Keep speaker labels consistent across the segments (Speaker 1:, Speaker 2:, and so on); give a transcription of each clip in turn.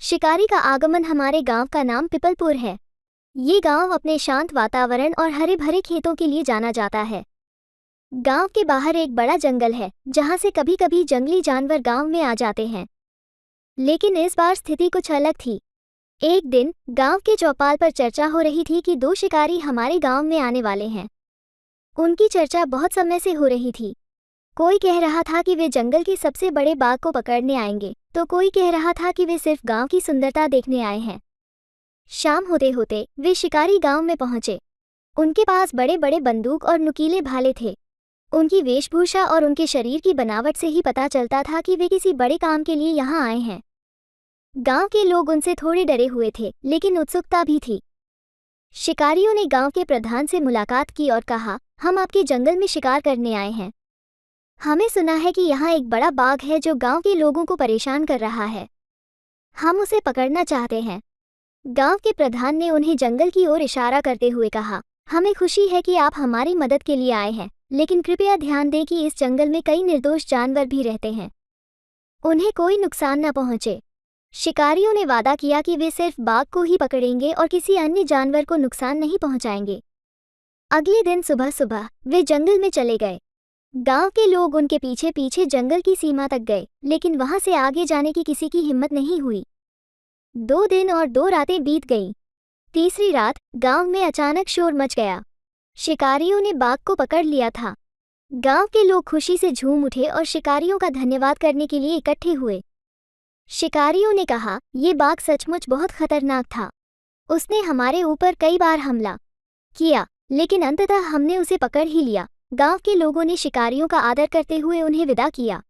Speaker 1: शिकारी का आगमन। हमारे गांव का नाम पिपलपुर है। ये गांव अपने शांत वातावरण और हरे भरे खेतों के लिए जाना जाता है। गांव के बाहर एक बड़ा जंगल है जहां से कभी कभी जंगली जानवर गांव में आ जाते हैं। लेकिन इस बार स्थिति कुछ अलग थी। एक दिन गांव के चौपाल पर चर्चा हो रही थी कि दो शिकारी हमारे गांव में आने वाले हैं। उनकी चर्चा बहुत समय से हो रही थी। कोई कह रहा था कि वे जंगल के सबसे बड़े बाघ को पकड़ने आएंगे, तो कोई कह रहा था कि वे सिर्फ गांव की सुंदरता देखने आए हैं। शाम होते होते वे शिकारी गांव में पहुंचे। उनके पास बड़े बड़े बंदूक और नुकीले भाले थे। उनकी वेशभूषा और उनके शरीर की बनावट से ही पता चलता था कि वे किसी बड़े काम के लिए यहाँ आए हैं। गांव के लोग उनसे थोड़े डरे हुए थे, लेकिन उत्सुकता भी थी। शिकारियों ने गांव के प्रधान से मुलाकात की और कहा, हम आपके जंगल में शिकार करने आए हैं। हमें सुना है कि यहाँ एक बड़ा बाघ है जो गांव के लोगों को परेशान कर रहा है। हम उसे पकड़ना चाहते हैं। गांव के प्रधान ने उन्हें जंगल की ओर इशारा करते हुए कहा, हमें खुशी है कि आप हमारी मदद के लिए आए हैं, लेकिन कृपया ध्यान दें कि इस जंगल में कई निर्दोष जानवर भी रहते हैं। उन्हें कोई नुकसान न पहुंचे। शिकारियों ने वादा किया कि वे सिर्फ बाघ को ही पकड़ेंगे और किसी अन्य जानवर को नुकसान नहीं पहुंचाएंगे। अगले दिन सुबह सुबह वे जंगल में चले गए। गांव के लोग उनके पीछे पीछे जंगल की सीमा तक गए, लेकिन वहां से आगे जाने की किसी की हिम्मत नहीं हुई। 2 दिन और 2 रातें बीत गईं। तीसरी रात गांव में अचानक शोर मच गया। शिकारियों ने बाघ को पकड़ लिया था। गांव के लोग खुशी से झूम उठे और शिकारियों का धन्यवाद करने के लिए इकट्ठे हुए। शिकारियों ने कहा, ये बाघ सचमुच बहुत खतरनाक था। उसने हमारे ऊपर कई बार हमला किया, लेकिन अंततः हमने उसे पकड़ ही लिया। गांव के लोगों ने शिकारियों का आदर करते हुए उन्हें विदा किया।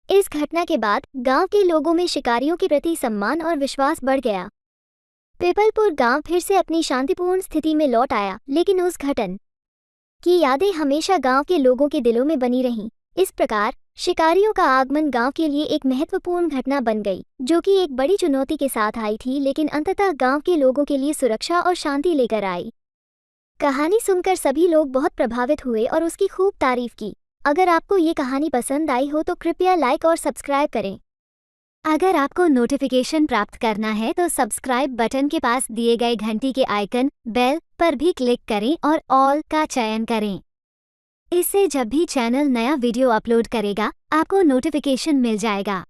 Speaker 1: इस घटना के बाद गांव के लोगों में शिकारियों के प्रति सम्मान और विश्वास बढ़ गया। पिपलपुर गांव फिर से अपनी शांतिपूर्ण स्थिति में लौट आया, लेकिन उस घटना की यादें हमेशा गांव के लोगों के दिलों में बनी रहीं। इस प्रकार शिकारियों का आगमन गांव के लिए एक महत्वपूर्ण घटना बन गई, जो कि एक बड़ी चुनौती के साथ आई थी, लेकिन अंततः गांव के लोगों के लिए सुरक्षा और शांति लेकर आई। कहानी सुनकर सभी लोग बहुत प्रभावित हुए और उसकी खूब तारीफ की। अगर आपको ये कहानी पसंद आई हो तो कृपया लाइक और सब्सक्राइब करें। अगर आपको नोटिफिकेशन प्राप्त करना है तो सब्सक्राइब बटन के पास दिए गए घंटी के आइकन बेल पर भी क्लिक करें और ऑल का चयन करें। इससे जब भी चैनल नया वीडियो अपलोड करेगा, आपको नोटिफिकेशन मिल जाएगा।